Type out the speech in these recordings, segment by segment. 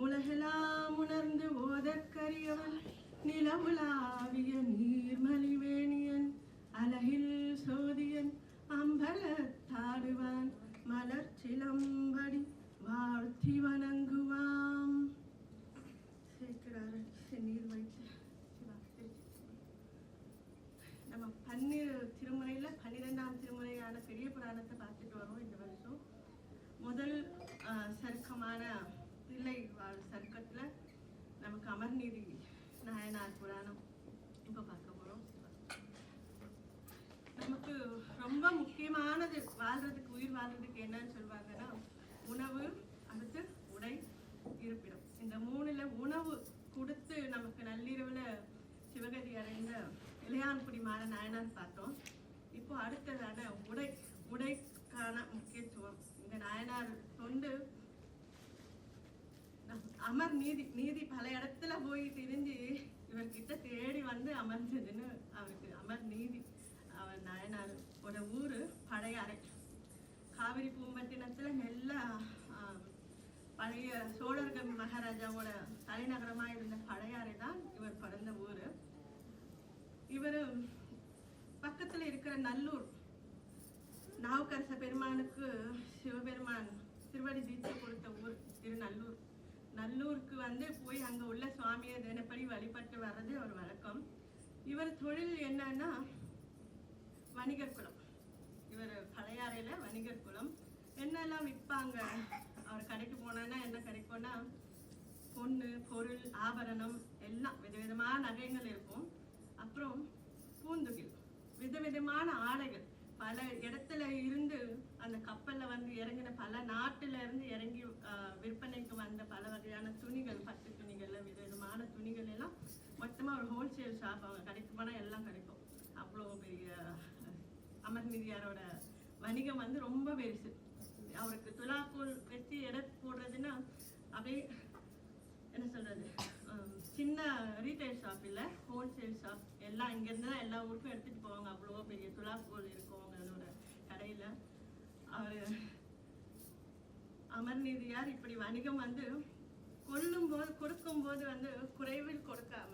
உலகெல்லாம் உணர்ந்து ஓதற்கரியவன் நிலவுலாவிய நீர்மலிவேணியன் அலகில் சோதியன் அம்பலத்தாடுவான் மலர் சிலம்படி வாழ்த்தி வணங்குவாம். நீர் வைத்து நம்ம திருமுறையில 12ஆம் திருமுறையான பெரிய புராணத்தை பார்த்துட்டு வரோம். இந்த வருஷம் முதல் சர்க்கமான தில்லை வாழ் சர்க்கத்துல நமக்கு அமர்நீதி நாயனார் புராணம் இப்ப பார்க்க போறோம். நமக்கு ரொம்ப முக்கியமானது வாழ்றதுக்கு, உயிர் வாழ்றதுக்கு என்னன்னு சொல்லுவாங்கன்னா உணவு, அடுத்து உடை, இருப்பிடம். இந்த 3ல உணவு கொடுத்து நமக்கு நள்ளிரவுல சிவகதி அடைந்த இளையான்குடி மாற நாயனார் பார்த்தோம். இப்போ அடுத்ததான உடைக்கான முக்கியத்துவம். இந்த நாயனார் தொண்டு அமர் நீதி பல இடத்துல போய் திரிஞ்சு இவர்கிட்ட தேடி வந்து அமர்ந்ததுன்னு அவருக்கு அமர் நீதி. அவர் நாயனாரோட ஊரு பழையாறை. காவிரி பூம்பட்டினத்துல நெல்ல பழைய சோழர்கள் மகாராஜாவோட தலைநகரமா இருந்த பழையாறை தான் இவர் பிறந்த ஊரு. இவர் பக்கத்துல இருக்கிற நல்லூர், நாவுக்கரச பெருமானுக்கு சிவபெருமான் திருவடி தீட்சை கொடுத்த ஊர் திருநல்லூர். நல்லூருக்கு வந்து போய் அங்க உள்ள சுவாமியை தினப்படி வழிபட்டு வர்றது ஒரு வழக்கம். இவர் தொழில் என்னன்னா வணிகர் குலம். இவர் பழையாறையில வணிகர் குலம். என்னெல்லாம் விற்பாங்க, அவர் கடைக்கு போனா என்ன கிடைக்கும்னா பொண்ணு, பொருள், ஆபரணம் எல்லாம் விதவிதமான நகைகள் இருக்கும். அப்புறம் பூந்துகில், விதவிதமான ஆடைகள். பல இடத்துல இருந்து அந்த கப்பல்ல வந்து இறங்கின, பல நாட்டுல இருந்து இறங்கி விற்பனைக்கு வந்த பல வகையான துணிகள், பட்டு துணிகள்ல விதவிதமான துணிகள் எல்லாம் மொத்தமா ஒரு ஹோல்சேல் ஷாப். அவங்க கடைக்கு போனா எல்லாம் கிடைக்கும். அவ்வளோ பெரிய அமர்நீதியாரோட வணிகம் வந்து ரொம்ப பெருசு. அவருக்கு துலாக்கோல் வச்சு எடை போடுறதுன்னா அப்படியே என்ன சொல்றது, சின்ன ரீட்டைல் ஷாப் இல்லை, ஹோல்சேல் ஷாப். எல்லாம் இங்கேருந்து தான் எல்லா ஊருக்கும் எடுத்துட்டு போவாங்க. அவ்வளோ பெரிய துலாக்கோல் இருக்கும் அவங்களோட கடையில. அவரு அமர்நீதியார் இப்படி வணிகம் வந்து கொடுக்கும்போது வந்து குறைவில் கொடுக்காம,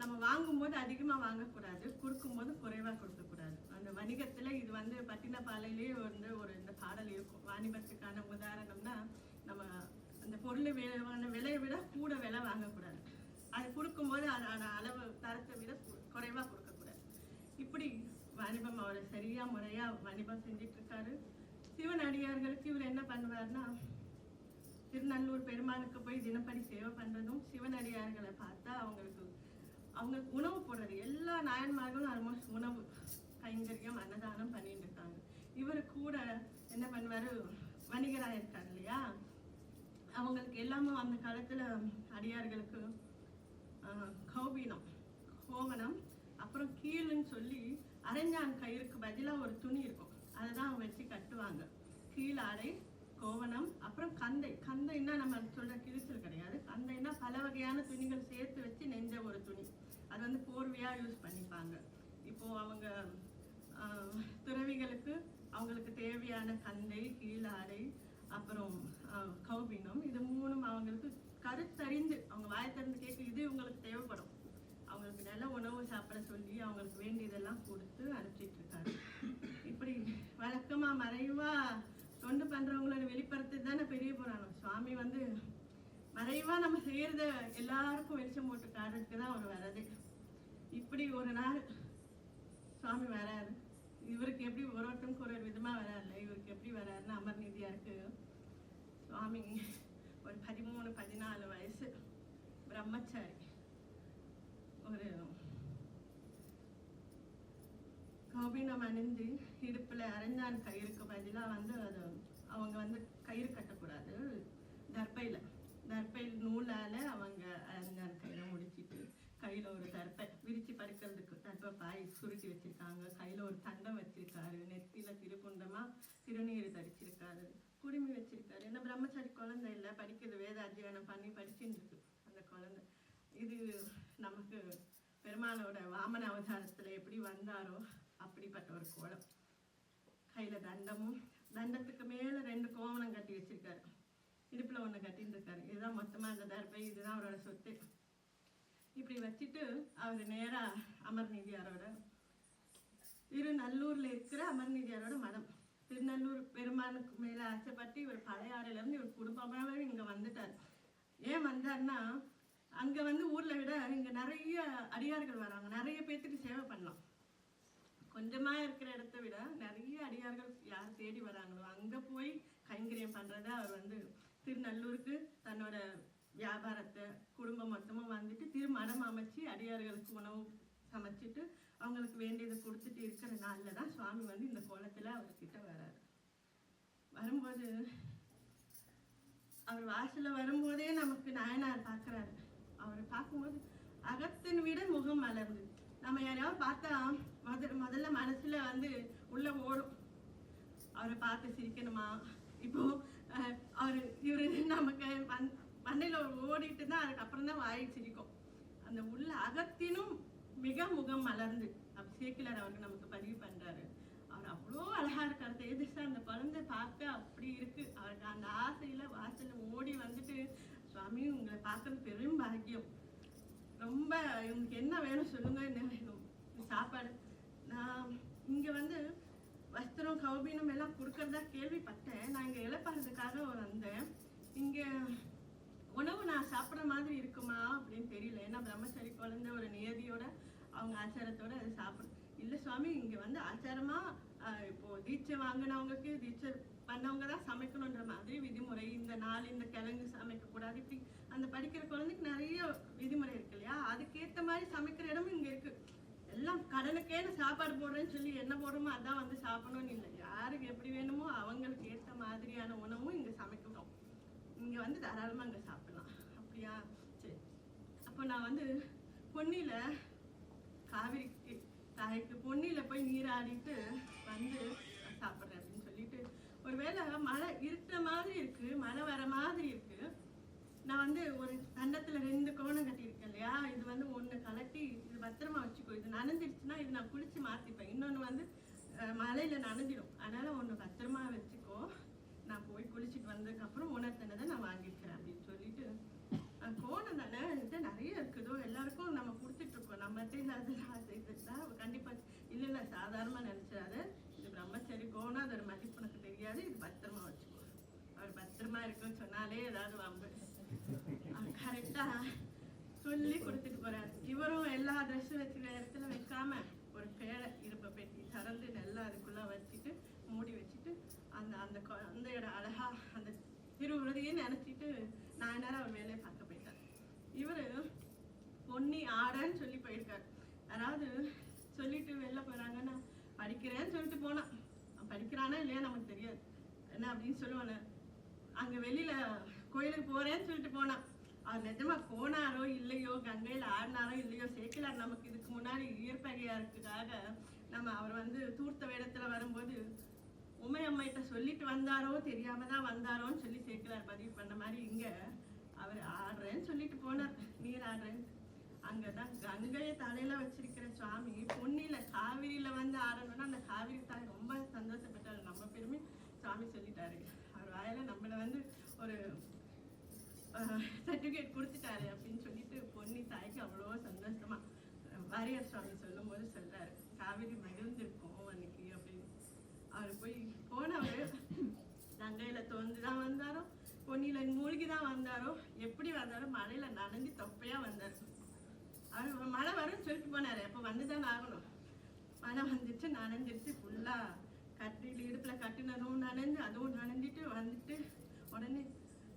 நம்ம வாங்கும்போது அதிகமா வாங்கக்கூடாது, கொடுக்கும்போது குறைவா கொடுக்கக்கூடாது. அந்த வணிகத்துல இது வந்து பட்டினப்பாலையிலேயே வந்து ஒரு இந்த பாடல் இருக்கும். வாணிபத்துக்கான உதாரணம்னா, நம்ம அந்த பொருள் விலையை விட கூட விலை வாங்கக்கூடாது. அது கொடுக்கும்போது அதோட அளவு தரத்தை விட குறைவா கொடுக்கக்கூடாது. இப்படி வாணிபம் அவர் சரியா முறையா வாணிபம் செஞ்சிட்டு இருக்காரு. சிவன் அடியார்களுக்கு இவர் என்ன பண்ணுவார்னா, திருநல்லூர் பெருமானுக்கு போய் தினப்படி சேவை பண்றதும், சிவன் அடியார்களை பார்த்தா அவங்களுக்கு உணவு போடுறது. எல்லா நாயன்மார்களும் ஆல்மோஸ்ட் உணவு கைங்கரியம் அன்னதானம் பண்ணிட்டு இருக்காங்க. இவரு கூட என்ன பண்ணுவாரு, வணிகராக இருக்காரு இல்லையா, அவங்களுக்கு எல்லாமே அந்த காலத்துல அடியார்களுக்கு கௌபீனம், கோவனம், அப்புறம் கீழுன்னு சொல்லி அரைஞ்சான் கயிறுக்கு பதிலா ஒரு துணி இருக்கும், அதைதான் அவங்க வச்சு கட்டுவாங்க. கீழாடை, கோவனம், அப்புறம் கந்தைன்னா நம்ம சொல்ற கிழிச்சல் கிடையாது. கந்தைன்னா பல வகையான துணிகள் சேர்த்து வச்சு நெஞ்ச ஒரு துணி. அது வந்து போர்வையா யூஸ் பண்ணிப்பாங்க. இப்போ அவங்க துறவிகளுக்கு அவங்களுக்கு தேவையான கந்தை, கீழாடை, அப்புறம் கௌபீனம், இது 3 அவங்களுக்கு கருத்தறிந்து அவங்க வாயத்திறந்து கேட்க இது உங்களுக்கு தேவைப்படும். அவங்களுக்கு நல்ல உணவு சாப்பிட சொல்லி அவங்களுக்கு வேண்டியதெல்லாம் கொடுத்து அனுப்பிச்சிட்டு இருக்காரு. இப்படி வழக்கமா மறைவா தொண்டு பண்றவங்களோட வெளிப்படுத்துறது தானே பெரிய புராணம். சுவாமி வந்து மறைவா நம்ம செய்யறத எல்லாருக்கும் வெளிச்சம் போட்டு காட்டுறதுக்கு தான் அவர் வர்றது. இப்படி ஒரு நாள் சுவாமி வராரு. இவருக்கு எப்படி ஒருத்தருக்கு ஒரு விதமா வராருல்ல, இவருக்கு எப்படி வராருன்னா, அமர்நீதியாருக்கு சுவாமி ஒரு 13-14 வயசு பிரம்மச்சாரி. ஒரு கௌபீனம் அணிந்து இடுப்புல அரைஞ்சான் கயிறுக்கு பதிலா வந்து அது அவங்க வந்து கயிறு கட்டக்கூடாது, தர்பையில் நூலால அவங்க அரைஞ்சான் கயிறை முடிச்சிட்டு கையில ஒரு தர்பை விரிச்சு படுக்கிறதுக்கு தர்பை பாய் சுருட்டி வச்சிருக்காங்க. கையில ஒரு தண்டம் வச்சிருக்காரு, நெத்தியில திருக்குண்டமா திருநீர் தரிச்சிருக்காரு, குடுமி வச்சிருக்காரு. என்ன பிரம்மச்சாரி குழந்தை இல்லை, படிக்கிறது, வேத அத்தியானம் பண்ணி படிச்சுட்டு இருக்கு அந்த குழந்தை. இது நமக்கு பெருமானோட வாமன அவதாரத்துல எப்படி வந்தாரோ அப்படிப்பட்ட ஒரு கோலம். கையில தண்டமும், தண்டத்துக்கு மேல 2 கோவணம் கட்டி வச்சிருக்காரு. இடுப்பில் ஒன்று கட்டின்னு இருக்காரு. இதுதான் மொத்தமாக அந்த தர்பை, இதுதான் அவரோட சொத்து. இப்படி வச்சுட்டு அவர் நேராக அமர்நீதியாரோட திருநல்லூரில் இருக்கிற அமர்நீதியாரோட மடம். திருநல்லூர் பெருமானுக்கு மேலே ஆசைப்பட்டு இவர் பழையாறிலேருந்து இவர் குடும்பமாகவே இங்கே வந்துட்டார். ஏன் வந்தார்னா, அங்கே வந்து ஊரில் விட இங்கே நிறைய அடியார்கள் வராங்க, நிறைய பேர்த்துக்கு சேவை பண்ணலாம். கொஞ்சமாக இருக்கிற இடத்த விட நிறைய அடியார்கள் யார் தேடி வராங்களோ அங்கே போய் கைங்கரியம் பண்ணுறத அவர் வந்து திருநல்லூருக்கு தன்னோட வியாபாரத்தை குடும்பம் மொத்தமாக வந்துட்டு திருமணம் அமைச்சு அடியார்களுக்கு உணவு சமைச்சிட்டு அவங்களுக்கு வேண்டியதை கொடுத்துட்டு இருக்கிற நாளில் தான் சுவாமி வந்து இந்த கோலத்தில் அவர்கிட்ட வர்றாரு. வரும்போது அவர் வாசலில் வரும்போதே நமக்கு நாயனார் பார்க்குறாரு. அவரை பார்க்கும்போது அகத்தின் விட முகம் மலர்ந்து, நம்ம யாரையாவது பார்த்தா முதல்ல மனசுல வந்து உள்ள ஓடும், அவரை பார்த்து சிரிக்கணுமா. இப்போ இவரு நமக்கு மண்ணையில ஓடிட்டு தான் அதுக்கப்புறம் தான் வாய் சிரிக்கும். அந்த உள்ள அகத்தினும் மிக முகம் மலர்ந்து சேக்கிலார் அவருக்கு நமக்கு பதிவு பண்றாரு. அவர் அவ்வளோ அழகா இருக்காரு. தேஜஸா அந்த குழந்தை பார்க்க அப்படி இருக்கு. அவருக்கு அந்த ஆசையில வாசல்ல ஓடி வந்துட்டு, சுவாமி உங்களை பார்க்கறது பெரும் பாக்கியம், ரொம்ப இவங்களுக்கு என்ன வேணும் சொல்லுங்க, என்ன வேணும், சாப்பாடு. நான் இங்க வந்து வஸ்திரம் கௌபீனம் எல்லாம் கொடுக்கறதா கேள்விப்பட்டேன். நான் இங்க இழப்பாடுறதுக்காக வந்தேன். இங்க உணவு நான் சாப்பிட்ற மாதிரி இருக்குமா அப்படின்னு தெரியல. ஏன்னா பிரம்மச்சாரி குழந்தை ஒரு நியதியோட அவங்க ஆச்சாரத்தோட அது சாப்பிடும். இல்லை சுவாமி, இங்கே வந்து ஆச்சாரமா இப்போ தீட்சை வாங்கினவங்களுக்கு தீட்சை பண்ணவங்க தான் சமைக்கணுன்ற மாதிரி விதிமுறை. இந்த நாள் இந்த கிழங்கு சமைக்கக்கூடாது, இப்படி அந்த படிக்கிற குழந்தைக்கு நிறைய விதிமுறை இருக்கு இல்லையா. அதுக்கேற்ற மாதிரி சமைக்கிற இடமும் இங்கே இருக்கு. எல்லாம் கடனுக்கேன்னு சாப்பாடு போடுறேன்னு சொல்லி என்ன போடுறோமோ அதான் வந்து சாப்பிடணும்னு இல்லை. யாருக்கு எப்படி வேணுமோ அவங்களுக்கு ஏற்ற மாதிரியான உணவும் இங்கே சமைக்கணும். இங்கே வந்து தாராளமாக இங்கே சாப்பிடலாம். அப்படியா, சரி. அப்போ நான் வந்து பொன்னியில் காவிரிக்கு தாய்க்கு பொன்னியில் போய் நீராடிட்டு வந்து சாப்பிட்றேன் அப்படின்னு சொல்லிட்டு, ஒருவேளை மழை இருக்கிற மாதிரி இருக்கு, மழை வர மாதிரி இருக்கு. நான் வந்து ஒரு தண்டத்தில் 2 கோணம் கட்டியிருக்கேன் இல்லையா. இது வந்து ஒன்று கலட்டி இது பத்திரமா வச்சுக்கோ, இது நனைஞ்சிருச்சுன்னா இது நான் குளிச்சு மாற்றிப்பேன், இன்னொன்று வந்து மழையில் நனைஞ்சிடும், அதனால் ஒன்று பத்திரமா வச்சுக்கோ, நான் போய் குளிச்சுட்டு வந்ததுக்கப்புறம் உணர்த்தினதை நான் வாங்கிக்கிறேன் அப்படின்னு சொல்லிட்டு, கோணம் தானே என்கிட்ட நிறைய இருக்குதோ, எல்லாருக்கும் நம்ம கொடுத்துட்ருக்கோம், நம்மகிட்ட இல்லாத கண்டிப்பாக இல்லை இல்லை சாதாரணமாக நினச்சிடாத, இது பிரம்மச்சரி கோணம், அதோட மதிப்பு உனக்கு தெரியாது, இது பத்திரமா வச்சுக்கோ. அவர் பத்திரமா இருக்குன்னு சொன்னாலே ஏதாவது வாம்பு. கரெக்டாக சொல்லி கொடுத்துட்டு போறாரு. இவரும் எல்லா ட்ரெஸ்ஸும் வச்சுக்கிற இடத்துல வைக்காம ஒரு பேழை இருப்ப பெட்டி திறந்து நல்லா அதுக்குள்ள வச்சுட்டு மூடி வச்சுட்டு அந்த இடம் அழகா அந்த திருவிருதையே நினைச்சிட்டு நாயனார் அவர் வேலையை பார்க்க போயிட்டார். இவரு பொன்னி ஆடன்னு சொல்லி போயிருக்காரு. யாராவது சொல்லிட்டு வெளில போறாங்கன்னா படிக்கிறேன்னு சொல்லிட்டு போனான், படிக்கிறானா இல்லையா நமக்கு தெரியாது, என்ன அப்படின்னு சொல்லுவானு. அங்க வெளியில கோயிலுக்கு போறேன்னு சொல்லிட்டு போனான். அவர் நிஜமா போனாரோ இல்லையோ, கங்கையில் ஆடினாரோ இல்லையோ, சேக்கிலார் நமக்கு இதுக்கு முன்னாடி இயற்பகையா இருக்கிறதுக்காக நம்ம அவர் வந்து தூர்த்த வேடத்துல வரும்போது உமையம்மைகிட்ட சொல்லிட்டு வந்தாரோ தெரியாம தான் வந்தாரோன்னு சொல்லி சேக்கிலார் பதிவு பண்ண மாதிரி இங்க அவர் ஆடுறேன்னு சொல்லிட்டு போனார், நீர் ஆடுறேன்னு. அங்கதான் கங்கையை தலையில வச்சிருக்கிற சுவாமி பொன்னில காவிரியில வந்து ஆடணும்னா அந்த காவிரி தாய் ரொம்ப சந்தோஷப்பட்டாரு. நம்ம பெருமை சுவாமி சொல்லிட்டாரு, அவர் வாயில நம்மள வந்து ஒரு சர்டிஃபிகேட் கொடுத்துட்டாரு அப்படின்னு சொல்லிட்டு பொன்னி தாய்க்கு அவ்வளோ சந்தோஷமா வாரியார் சுவாமி சொல்லும் போது சொல்றாரு, காவிரி மகிழ்ந்திருக்கும் அன்னைக்கு அப்படின்னு. அவர் போய் போனவர் கங்கையில தோந்துதான் வந்தாரோ, பொன்னியில மூழ்கிதான் வந்தாரோ, எப்படி வந்தாரோ மழையில நனைஞ்சு தொப்பையா வந்தார். அவர் மழை வரும்னு சொல்லிட்டு போனாரு, அப்போ வந்துதான் ஆகணும். மழை வந்துட்டு நனைஞ்சிருச்சு, ஃபுல்லா கட்டிட்டு இடுப்புல கட்டினதும் நனைஞ்சு அதுவும் நனைஞ்சிட்டு வந்துட்டு உடனே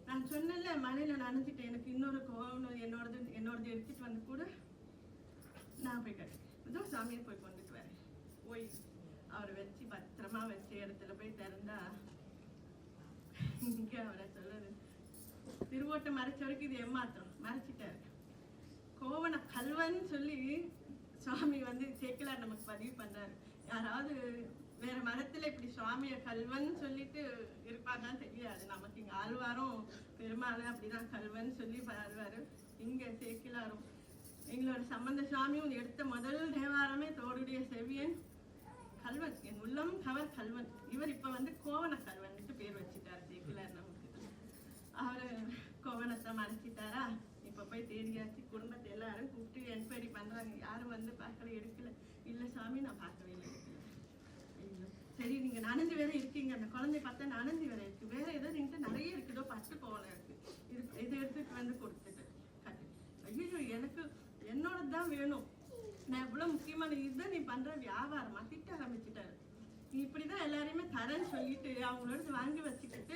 நான் சொன்னேன்ல மழையில நனைஞ்சிட்டேன், எனக்கு இன்னொரு கோவம் என்னோடது எடுத்துட்டு வந்து கூட நான் போய் கட்டி இதோ சாமியை போய் கொண்டுட்டு வரேன். போய் அவரை வச்சு பத்திரமா வச்ச இடத்துல போய் திறந்தா இங்க அவரை சொல்லுது, திருவோட்டை மறைச்ச வரைக்கும் இது ஏமாத்திரம் மறைச்சிட்டாரு. கோவண கல்வன் சொல்லி சுவாமி வந்து சேக்கிலார் நமக்கு பதிவு பண்றாரு. யாராவது வேற மரத்துல இப்படி சுவாமிய கல்வன் சொல்லிட்டு இருப்பாங்கன்னு தெரியாது நமக்கு. இங்க ஆழ்வாரும் பெருமாள் அப்படிதான் கல்வன் சொல்லி பாடுவாரு. இங்க சேக்கிலாரும் எங்களோட சம்பந்த சுவாமியும் எடுத்த முதல் தேவாரமே தோடுடைய செவியன் கல்வன், என் உள்ளம் கவர் கல்வன். இவர் இப்ப வந்து கோவண கல்வன்ட்டு பேர் வச்சுட்டாரு சேக்கிலார் நமக்கு. அவரு கோவணத்தை மறைச்சிட்டாரா. இப்போ போய் தேடியாச்சு. குடும்பத்தை எல்லாரும் கூப்பிட்டு என்கொயரி பண்றாங்க. யாரும் வந்து பார்க்கல, எடுக்கல. இல்லை சாமி நான் பார்க்கவே இல்லை, எடுக்கல. ஐயோ சரி, நீங்க நனைஞ்சு வேற இருக்கீங்க, அந்த குழந்தைய பார்த்தா நனைஞ்சு வேற இருக்கு, வேற ஏதோ நீங்க நிறைய இருக்குதோ, பட்டு கோவணம் இருக்கு, இதை எடுத்துட்டு வந்து கொடுத்துட்டு கட்டு. ஐயோ எனக்கு என்னோட தான் வேணும், நான் எவ்வளவு முக்கியமான இதுதான் நீ பண்ற வியாபாரமா திட்ட ஆரம்பிச்சுட்டாரு. நீ இப்படிதான் எல்லாரையுமே தரேன்னு சொல்லிட்டு அவங்களோட வாங்கி வச்சுக்கிட்டு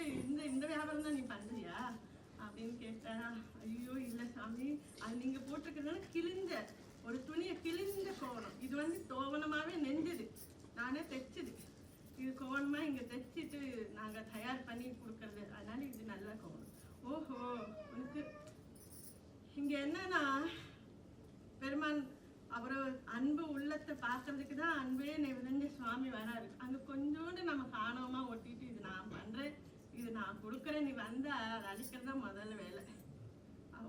இந்த வியாபாரம் தான் நீ பண்றியா அப்படின்னு கேட்டாரா. ஐயோ இல்ல சாமி, அது நீங்க போட்டிருக்கிறதுனால கிழிஞ்ச ஒரு துணியை கிழிஞ்ச கோவணம், இது வந்து கோவணமாவே நெஞ்சது, நானே தைச்சது, இது கோவணமா இங்க தைச்சிட்டு நாங்க தயார் பண்ணி கொடுக்கறது, அதனால இது நல்ல கோவணம். ஓஹோ, உனக்கு இங்க என்னன்னா பெருமான் அவரை அன்பு உள்ளத்தை பார்க்கறதுக்கு தான் அன்பே நிறைஞ்ச சுவாமி வராரு. அங்க கொஞ்சோண்டு நம்ம காணாம ஒட்டிட்டு இது நான் பண்றேன், இது நான் கொடுக்குறேன், நீ வந்தா அதை அழிக்கிறதா முதல்ல வேலை.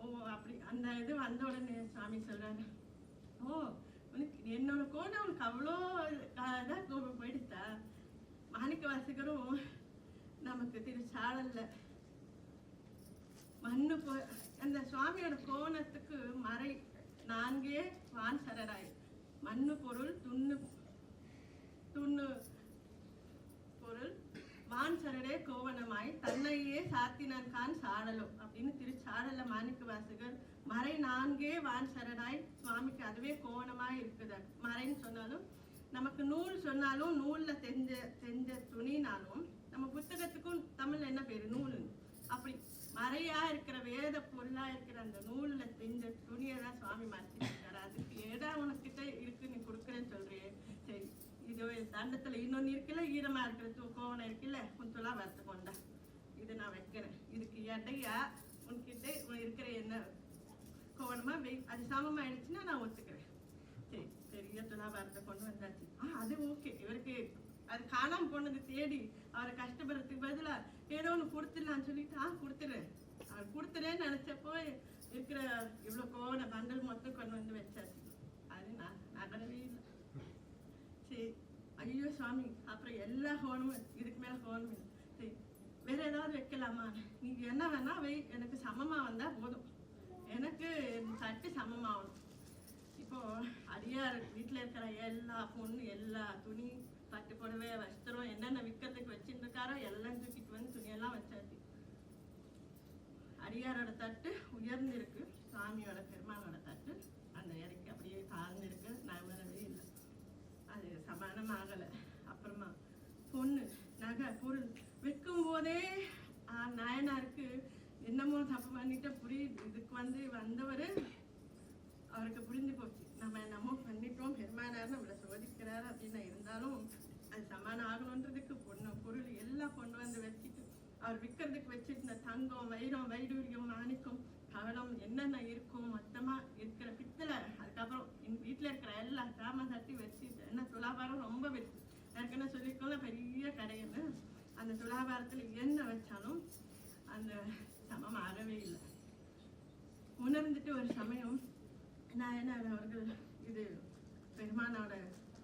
ஓ அப்படி அந்த இது வந்த உடனே சுவாமி சொல்றாரு, ஓ உனக்கு என்னோட கோணம் உனக்கு அவ்வளோ இதாக கோபம் போயிடுத்தா. மாணிக்க வாசகரும் நமக்கு திருச்சாடல்ல மண்ணு அந்த சுவாமியோட கோணத்துக்கு மறை நான்கே வான் சரராய், மண்ணு பொருள் துண்ணு துண்ணு பொருள் வான் சரடே கோவணமாய் தன்னையே சாத்தினான் கான் சாடலோ அப்படின்னு திருச்சாடல்ல மாணிக்க வாசகர் மறை நான்கே வான் சரடாய், சுவாமிக்கு அதுவே கோவணமாய் இருக்குது. மறைன்னு சொன்னாலும் நமக்கு நூல் சொன்னாலும் நூல்ல செஞ்ச துணினாலும் நம்ம புத்தகத்துக்கும் தமிழ்ல என்ன பேரு நூல், அப்படி மறையா இருக்கிற வேத பொருளா இருக்கிற அந்த நூல்ல செஞ்ச துணியை தான் சுவாமி மறைச்சிருக்காரு. அதுக்கு ஏதா உனக்கிட்ட இருக்கு நீ கொடுக்குறேன்னு சொல்றியே, சரி இது தண்டத்துல இன்னொன்னு இருக்குல்ல, ஈரமா இருக்கிற கோவணம் இருக்குல்ல, கொஞ்சம் வறுத்து கொண்டா, இது நான் வைக்கிறேன், இதுக்கு இடையா உன்கிட்ட இருக்கிற என்ன கோவணமா அது சமமாயிடுச்சுன்னா நான் ஒத்துக்கிறேன். சரி பெரிய துலாபாரத்தை கொண்டு வந்தாச்சு. அது ஓகே, இவருக்கு அது காணாம போனது தேடி அவரை கஷ்டப்படுறதுக்கு பதிலா ஏதோ ஒன்று கொடுத்துடலான்னு சொல்லிட்டு கொடுத்துறேன், அவர் கொடுத்துறேன்னு நினைச்சப்போ இருக்கிற இவ்வளோ கோவண பண்டல் மொத்தம் கொண்டு வந்து வச்சாச்சு. அது நகரவே இல்லை. சரி ஐயோ சுவாமி, அப்புறம் எல்லா கோவணமும் இதுக்கு மேல கோவணம் இல்லை, சரி வேற ஏதாவது வைக்கலாமா, நீங்க என்ன வேணா வை, எனக்கு சமமா வந்தா போதும், எனக்கு தட்டு சமமாகணும். இப்போ அடியார் வீட்டுல இருக்கிற எல்லா பொண்ணு எல்லா துணி பட்டு புடவை வஸ்திரம் என்னென்ன விற்கிறதுக்கு வச்சுருக்காரோ எல்லாம் தூக்கிட்டு வந்து துணியெல்லாம் வச்சாச்சு. அடியாரோட தட்டு உயர்ந்து இருக்கு, சாமியோட பெருமானோட தட்டு அந்த இடைக்கு அப்படியே தாழ்ந்து இருக்கு, நகரவே இல்லை, அது சமானமாகலை. அப்புறமா பொண்ணு நகை பொருள் வைக்கும் போதே நாயனாருக்கு என்னமோ தப்பு பண்ணிட்டு புரியுது, இதுக்கு வந்தவர் அவருக்கு புரிஞ்சு போச்சு, நம்ம என்னமோ பண்ணிட்டோம், பெருமானார் நம்மளை சோதிக்கிறாரு அப்படின்னு. இருந்தாலும் அது சமானம் ஆகணுன்றதுக்கு பொண்ணு பொருள் எல்லாம் கொண்டு வந்து வச்சுட்டு அவர் விற்கிறதுக்கு வச்சுட்டு தங்கம் வைரம் வைடூரியம் மாணிக்கம் கவலம் என்னென்ன இருக்கும் மொத்தமா இருக்கிற பித்தளை, அதுக்கப்புறம் என் வீட்டுல இருக்கிற எல்லா சாம தட்டி வச்சுட்டு, என்ன துலாபாரம் ரொம்ப வெச்சு ஏற்கனவே சொல்லிக்கோல பெரிய கடைன்னு, அந்த துலாபாரத்துல என்ன வச்சாலும் அந்த சமம் ஆகவே இல்லை. உணர்ந்துட்டு ஒரு சமயம் நாயனார் அவர்கள் இது பெருமானோட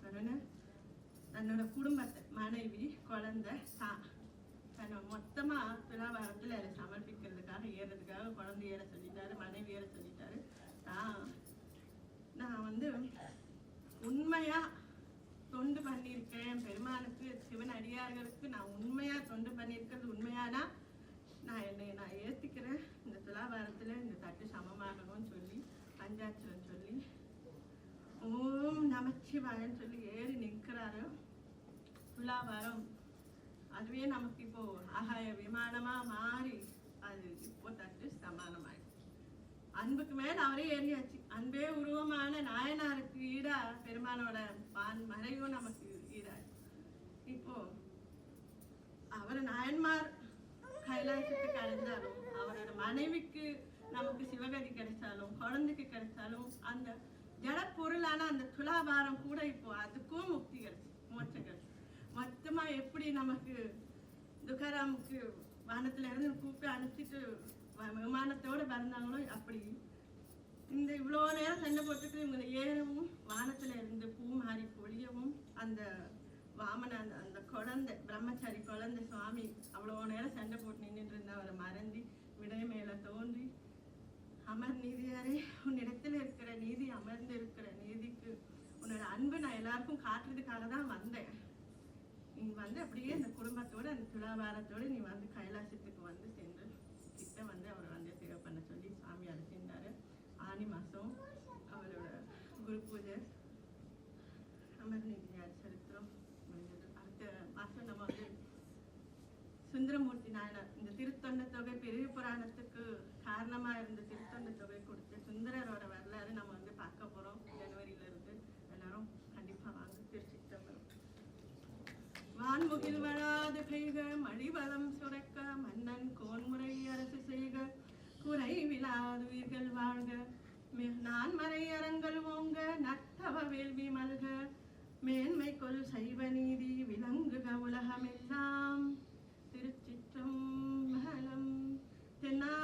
கருணை தன்னோட குடும்பத்தை மனைவி குழந்தை தன்னை மொத்தமா துலாபாரத்துல அதை சமர்ப்பிக்கிறதுக்காக ஏறதுக்காக குழந்தை ஏற சொல்லிட்டாரு, மனைவி ஏற சொல்லிட்டாரு. நான் உண்மையா தொண்டு பண்ணியிருக்கேன் பெருமானுக்கு, சிவன் அடியார்களுக்கு நான் உண்மையா தொண்டு பண்ணியிருக்கிறது உண்மையானா நான் ஏத்துக்கிறேன், இந்த துலாபாரத்துல இந்த தட்டு சமமாகணும்னு சொல்லி பஞ்சாட்சரம் சொல்லி ஓம் நமச்சிவாயன்னு சொல்லி ஏறி நிற்கிறாரு. துலாபாரம் அதுவே நமக்கு இப்போ ஆகாய விமானமா மாறி அது இப்போ தட்டு சமானமாயிடும். அன்புக்கு மேல அவரே ஏறியாச்சு. அன்பே உருவமான நாயனாருக்கு ஈடா பெருமானோட மறைவும் நமக்கு ஈடா. இப்போ அவர் நாயன்மார் கைலாசத்துக்கு அடைந்தாலும் அவரோட மனைவிக்கு நமக்கு சிவகதி கிடைச்சாலும் குழந்தைக்கு கிடைச்சாலும் அந்த ஜட பொருளான அந்த துலாபாரம் கூட இப்போ அதுக்கும் முக்தி கிடைச்சு மோட்சம் கிடைச்சு. மொத்தமா எப்படி நமக்கு துக்காராமுக்கு வானத்துல இருந்து கூப்பிட்டு அனுப்பிச்சிட்டு விமானத்தோட பிறந்தாங்களோ அப்படி இந்த இவ்வளோ நேரம் சண்டை போட்டுட்டு இவங்க ஏறவும் வானத்துல இருந்து பூ மாறி பொழியவும் அந்த வாமன அந்த குழந்தை பிரம்மச்சாரி குழந்தை சுவாமி அவ்வளோ நேரம் சண்டை போட்டு நின்றுட்டு இருந்தா அவரை மறந்து விடை மேல தோன்றி, அமர் நீதியாரே, உன்னிடத்தில் இருக்கிற நீதி, அமர்ந்து இருக்கிற நீதிக்கு உன்னோட அன்பு நான் எல்லாருக்கும் காட்டுறதுக்காக தான் வந்தேன். நீ வந்து அப்படியே அந்த குடும்பத்தோட அந்த துலாபாரத்தோட நீ வந்து கைலாசத்துக்கு வந்து சென்று கிட்ட வந்து அவரை வந்து சேவை பண்ண சொல்லி சாமி அழைச்சிருந்தாரு. ஆனி மாதம் அவரோட குரு பூஜை அமர்நீதியார் சரித்திரம் முடிஞ்சது. அடுத்த மாதம் நம்ம வந்து சுந்தரமூர்த்தி நாயனார், இந்த திருத்தொண்ட தொகை பெரிய புராணத்துக்கு காரணமா இருந்த திருத்தொண்ட தொகை கொடுத்த சுந்தரரோட வரலாறு நம்ம வந்து பார்க்க போறோம். ஜனவரியில இருந்து எல்லாரும் கண்டிப்பா வாங்க. திருச்சிற்றம்பலம். வான்முகில் வளாது பெய்க, மழிவளம் சுரக்க, மன்னன் கோன்முறை அரசு செய்க, குறைவிலாது உயிர்கள் வாழ்க, நான் மறை அறங்கள் ஓங்க, நத்தவ வேள்வி மல்க, மேன்மை கொள் சைவ நீதி விளங்குக உலகமெல்லாம். திருச்சிற்றம்பலம். தென்னா